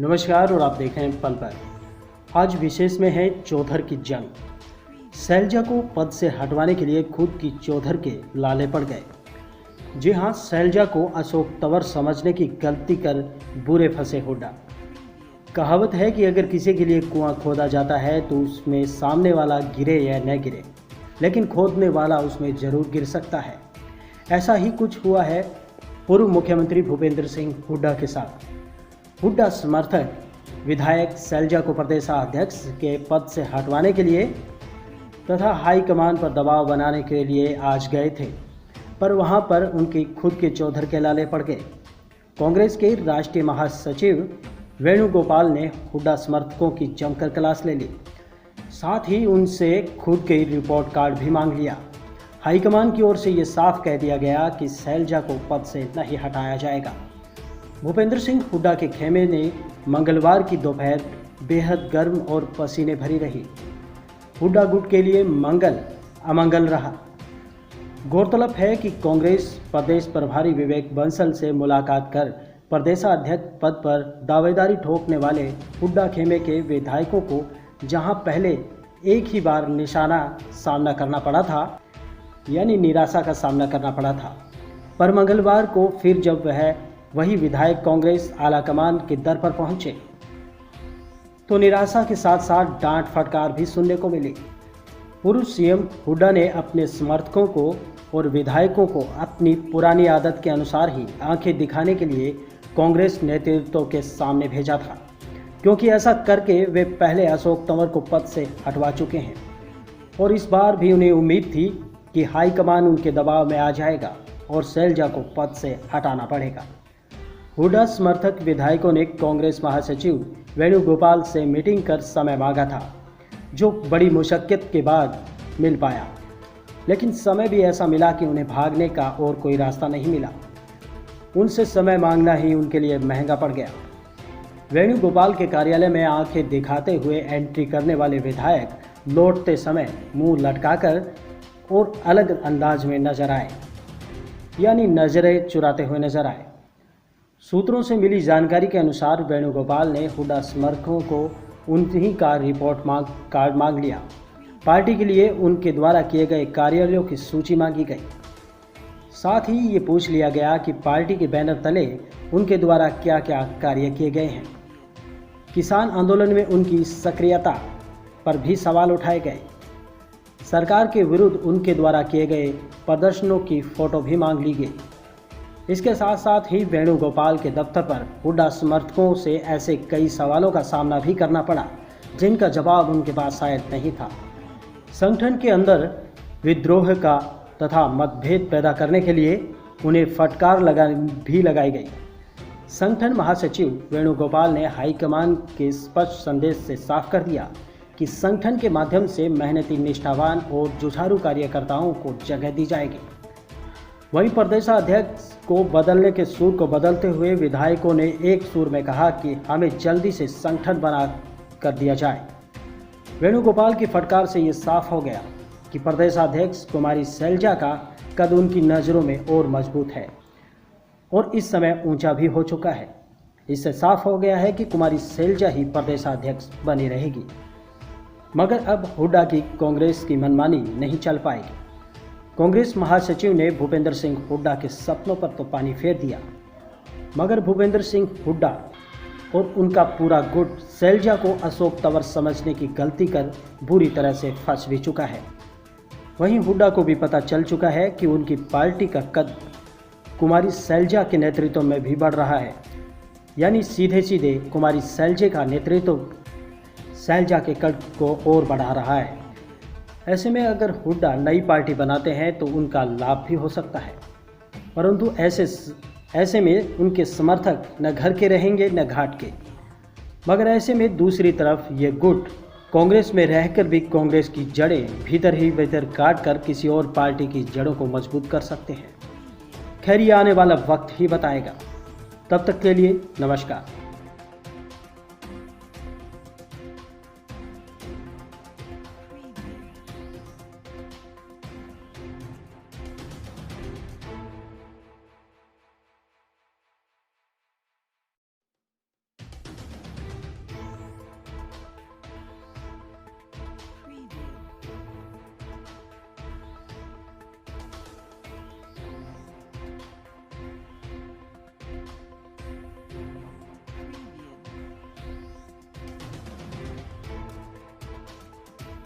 नमस्कार और आप देख रहे हैं पल पर। आज विशेष में है चौधर की जंग। शैलजा को पद से हटवाने के लिए खुद की चौधर के लाले पड़ गए। जी हाँ, शैलजा को अशोक तंवर समझने की गलती कर बुरे फंसे हुड्डा। कहावत है कि अगर किसी के लिए कुआं खोदा जाता है तो उसमें सामने वाला गिरे या न गिरे, लेकिन खोदने वाला उसमें जरूर गिर सकता है। ऐसा ही कुछ हुआ है पूर्व मुख्यमंत्री भूपेंद्र सिंह हुड्डा के साथ। हुड्डा समर्थक विधायक शैलजा को प्रदेशाध्यक्ष के पद से हटवाने के लिए तथा हाईकमान पर दबाव बनाने के लिए आज गए थे, पर वहां पर उनकी खुद के चौधर के लाले पड़ गए। कांग्रेस के राष्ट्रीय महासचिव वेणुगोपाल ने हुड्डा समर्थकों की जमकर क्लास ले ली, साथ ही उनसे खुद के रिपोर्ट कार्ड भी मांग लिया। हाईकमान की ओर से ये साफ कह दिया गया कि शैलजा को पद से नहीं हटाया जाएगा। भूपेंद्र सिंह हुड्डा के खेमे ने मंगलवार की दोपहर बेहद गर्म और पसीने भरी रही। हुड्डा गुट के लिए मंगल अमंगल रहा। गौरतलब है कि कांग्रेस प्रदेश प्रभारी विवेक बंसल से मुलाकात कर प्रदेशाध्यक्ष पद पर दावेदारी ठोकने वाले हुड्डा खेमे के विधायकों को जहां पहले एक ही बार सामना करना पड़ा था, यानी निराशा का सामना करना पड़ा था, पर मंगलवार को फिर जब वही विधायक कांग्रेस आलाकमान के दर पर पहुंचे तो निराशा के साथ साथ डांट फटकार भी सुनने को मिली। पूर्व सीएम हुड्डा ने अपने समर्थकों को और विधायकों को अपनी पुरानी आदत के अनुसार ही आंखें दिखाने के लिए कांग्रेस नेतृत्व के सामने भेजा था, क्योंकि ऐसा करके वे पहले अशोक तंवर को पद से हटवा चुके हैं और इस बार भी उन्हें उम्मीद थी कि हाईकमान उनके दबाव में आ जाएगा और शैलजा को पद से हटाना पड़ेगा। हुड्डा समर्थक विधायकों ने कांग्रेस महासचिव वेणुगोपाल से मीटिंग कर समय मांगा था, जो बड़ी मुशक्कत के बाद मिल पाया, लेकिन समय भी ऐसा मिला कि उन्हें भागने का और कोई रास्ता नहीं मिला। उनसे समय मांगना ही उनके लिए महंगा पड़ गया। वेणुगोपाल के कार्यालय में आंखें दिखाते हुए एंट्री करने वाले विधायक लौटते समय मुंह लटकाकर और अलग अंदाज में नजर आए, यानी नजरें चुराते हुए नजर आए। सूत्रों से मिली जानकारी के अनुसार वेणुगोपाल ने हुड्डा समर्थकों को उन्हीं का रिपोर्ट कार्ड मांग लिया। पार्टी के लिए उनके द्वारा किए गए कार्यालयों की सूची मांगी गई। साथ ही ये पूछ लिया गया कि पार्टी के बैनर तले उनके द्वारा क्या क्या कार्य किए गए हैं। किसान आंदोलन में उनकी सक्रियता पर भी सवाल उठाए गए। सरकार के विरुद्ध उनके द्वारा किए गए प्रदर्शनों की फोटो भी मांग ली गई। इसके साथ साथ ही वेणुगोपाल के दफ्तर पर हुड्डा समर्थकों से ऐसे कई सवालों का सामना भी करना पड़ा जिनका जवाब उनके पास शायद नहीं था। संगठन के अंदर विद्रोह का तथा मतभेद पैदा करने के लिए उन्हें फटकार लगाई गई। संगठन महासचिव वेणुगोपाल ने हाईकमान के स्पष्ट संदेश से साफ कर दिया कि संगठन के माध्यम से मेहनती, निष्ठावान और जुझारू कार्यकर्ताओं को जगह दी जाएगी। वहीं प्रदेशाध्यक्ष को बदलने के सुर को बदलते हुए विधायकों ने एक सुर में कहा कि हमें जल्दी से संगठन बना कर दिया जाए। वेणुगोपाल की फटकार से ये साफ हो गया कि प्रदेशाध्यक्ष कुमारी शैलजा का कद उनकी नज़रों में और मजबूत है और इस समय ऊंचा भी हो चुका है। इससे साफ हो गया है कि कुमारी शैलजा ही प्रदेशाध्यक्ष बनी रहेगी। मगर अब हुड्डा की कांग्रेस की मनमानी नहीं चल पाएगी। कांग्रेस महासचिव ने भूपेंद्र सिंह हुड्डा के सपनों पर तो पानी फेर दिया, मगर भूपेंद्र सिंह हुड्डा और उनका पूरा गुट शैलजा को अशोक तंवर समझने की गलती कर बुरी तरह से फंस भी चुका है। वहीं हुड्डा को भी पता चल चुका है कि उनकी पार्टी का कद कुमारी शैलजा के नेतृत्व में भी बढ़ रहा है, यानी सीधे सीधे कुमारी शैलजा का नेतृत्व शैलजा के कद को और बढ़ा रहा है। ऐसे में अगर हुड्डा नई पार्टी बनाते हैं तो उनका लाभ भी हो सकता है, परंतु ऐसे में उनके समर्थक न घर के रहेंगे न घाट के। मगर ऐसे में दूसरी तरफ ये गुट कांग्रेस में रहकर भी कांग्रेस की जड़ें भीतर ही भीतर काट कर किसी और पार्टी की जड़ों को मजबूत कर सकते हैं। खैर, ये आने वाला वक्त ही बताएगा। तब तक के लिए नमस्कार।